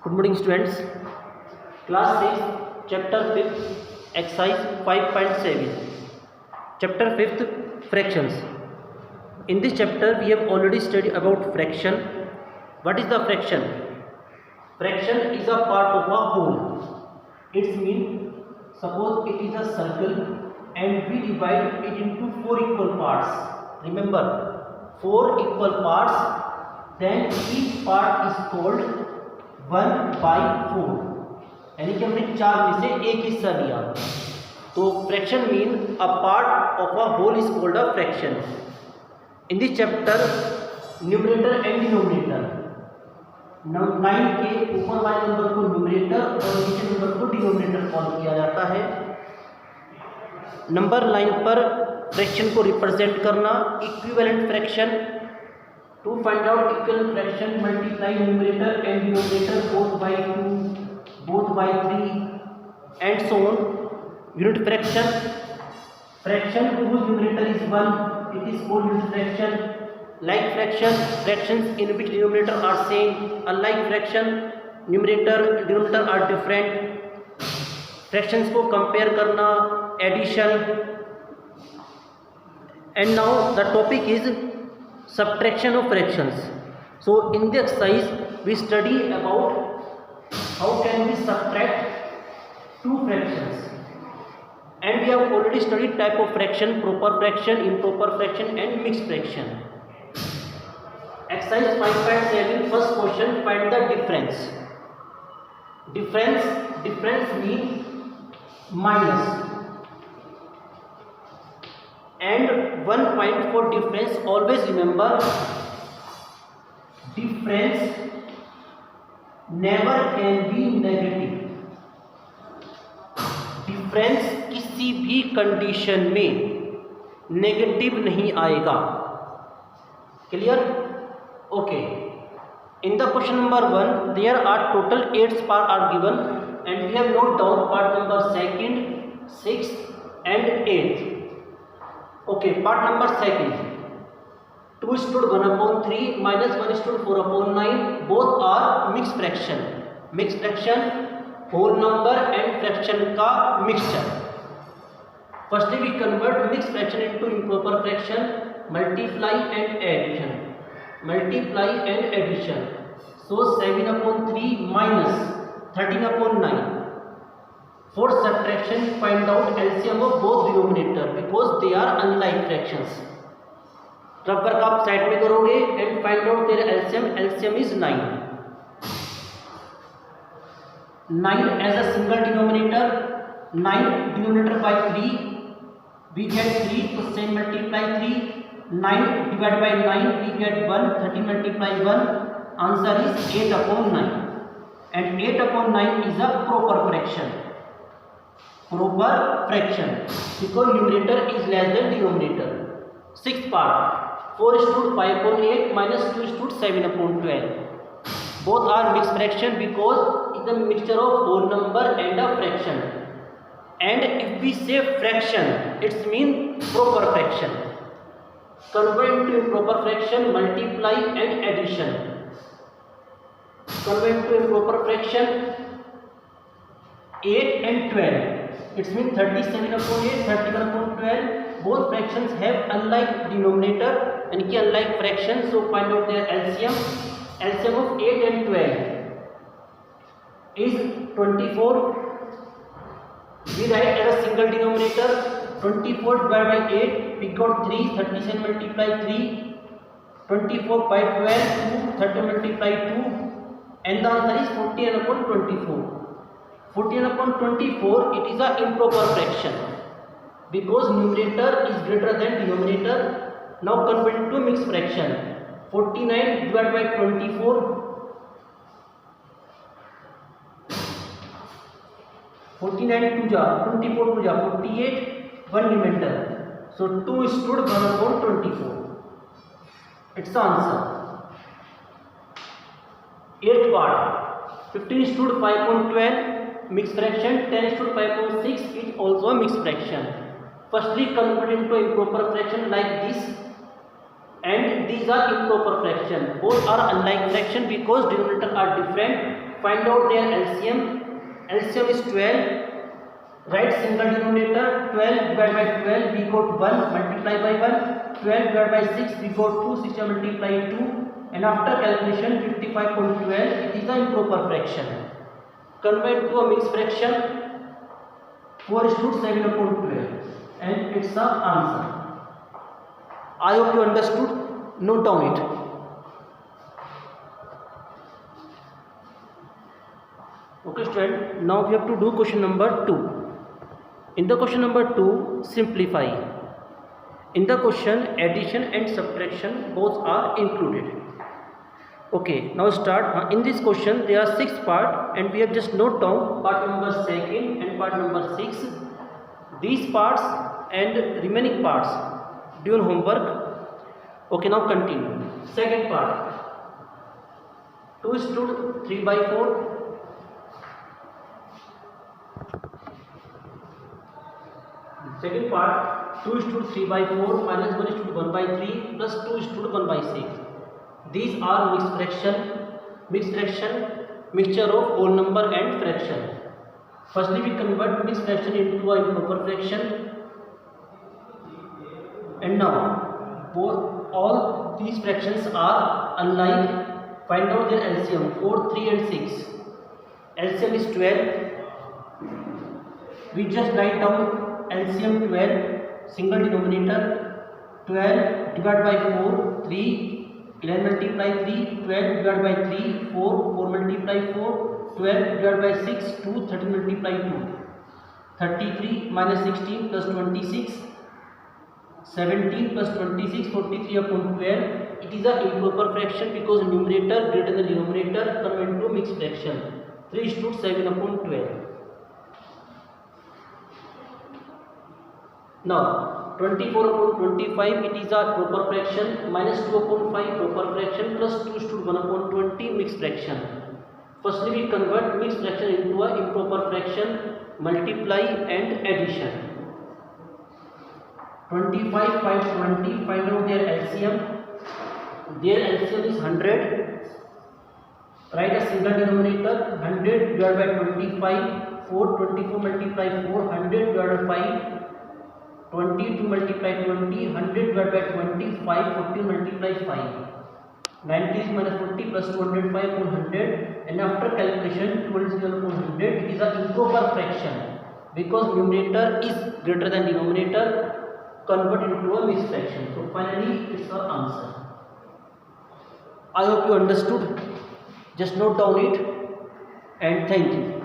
Good morning, students. Class 6, Chapter 5th, Exercise 5.7. Chapter 5th, Fractions. In this chapter, we have already studied about fraction. What is the fraction? Fraction is a part of a whole. It means, suppose it is a circle and we divide it into 4 equal parts. Remember, 4 equal parts. Then each part is called 1/4, यानी कि हमने 4 में से एक हिस्सा लिया. तो fraction mean a part of a whole is called a fraction. In this chapter numerator and denominator, 9 के ऊपर वाले नंबर को न्यूमरेटर और नीचे नंबर को डिनोमिनेटर कॉल किया जाता है. नंबर लाइन पर फ्रैक्शन को रिप्रेजेंट करना, equivalent fraction. To find out equivalent fraction, multiply numerator and denominator both by 2, both by 3, and so on. Unit fraction. Fraction whose numerator is 1, it is called unit fraction. Like fraction, fractions in which denominator are same. Unlike fraction, numerator denominator are different. Fractions को compare करना, addition. And now the topic is subtraction of fractions. So in the exercise we study about how can we subtract two fractions, and we have already studied type of fraction: proper fraction, improper fraction, and mixed fraction. Exercise 5.7, first question, find the difference. Difference means minus. And 1 point for difference, always remember, difference never can be negative. difference किसी भी condition में negative नहीं आएगा. Clear? Okay. In the question number 1, there are total 8 parts are given and we have note down part number 2nd, 6th and 8th. Okay, part number 2nd. 2 stood 1/3 minus 1 stood 4/9. Both are mixed fraction. Mixed fraction, whole number and fraction का mixture. Firstly, we convert mixed fraction into improper fraction. Multiply and addition. Multiply and addition. So 7/3 minus 13/9. For subtraction, find out LCM of both denominator because they are unlike fractions. Rough work आप side में करोगे and find out their LCM. LCM is 9. 9 as a single denominator. 9 denominator by 3. We get 3. So same multiply 3. 9 divided by 9 we get 1. 13 multiply 1. Answer is 8/9. And 8/9 is a proper fraction. Proper fraction because numerator is less than denominator. Sixth part, 4 stood 5/8 minus 2 stood 7/12. Both are mixed fraction because it's a mixture of whole number and a fraction. And if we say fraction, it means proper fraction. Convert into improper fraction, multiply and addition. Convert into improper fraction, 8 and 12. It means 37/8, 31/12. Both fractions have unlike denominator and unlike fraction. So find out their LCM. LCM of 8 and 12 is 24. We write as a single denominator. 24 divided by 8, we got 3. 37 multiply 3. 24 by 12, 2. 30 multiply 2. And the answer is 14/24. 14/24, it is a improper fraction because numerator is greater than denominator. Now convert to mixed fraction. 49 divided by 24. 49 2 जा 24 2 जा 48. 1 remainder. So 2 stood 1/24. It's the answer. 8th part. 15 stood 5/12. Mixed fraction. 10 stood 5/6. It's also a mixed fraction. Firstly, convert into improper fraction like this, and these are improper fraction. Both are unlike fraction because denominator are different. find out their LCM. LCM is 12. Write single denominator. 12 divided by 12 we got 1, multiply by 1. 12 divided by 6 we got 2, 6 multiply 2, and after calculation 55.12 it is an improper fraction. Convert to a mixed fraction. 4:7/12 and it's the answer. I hope you understood. Note down it. Okay student, now we have to do question number 2. In the question number 2, simplify. In the question, addition and subtraction both are included. Okay, now start. In this question there are 6 parts and we have just note down part number 2 and part number 6. These parts and remaining parts do your homework. Okay, now continue. Second part, 2 stood 3/4. Second part, 2 stood 3/4 minus 1 stood 1/3 plus 2 stood 1/6. These are mixed fraction. Mixture of whole number and fraction. Firstly, we convert mixed fraction into a improper fraction. And now, all these fractions are unlike. Find out their LCM. 4, 3 and 6. LCM is 12. We just write down LCM 12, single denominator. 12 divided by 4, 3, 11 multiply 3, 12 divided by 3, 4, 4 multiply 4, 12 divided by 6, 2, 13 multiply 2, 33 minus 16 plus 26, 17 plus 26, 43/12. It is an improper fraction because numerator greater than denominator convert into mixed fraction. 3:7/12. Now 24/25 it is a proper fraction, minus 2/5 proper fraction plus 2:1/20 mixed fraction. Firstly, we convert mixed fraction into a improper fraction, multiply and addition. 25, 5, 20. Find out their LCM. Their LCM is 100. Write a single denominator. 100 divided by 25. 4, 24 multiply 4. 100 divided by 5. 22 multiply 20, 100 divided by 25, 14 multiply 5, 90 minus 40 plus 205 upon 100, and after calculation 12 upon 100, it is an improper fraction because numerator is greater than denominator, convert into a mixed fraction. So finally it's our answer. I hope you understood. Just note down it and thank you.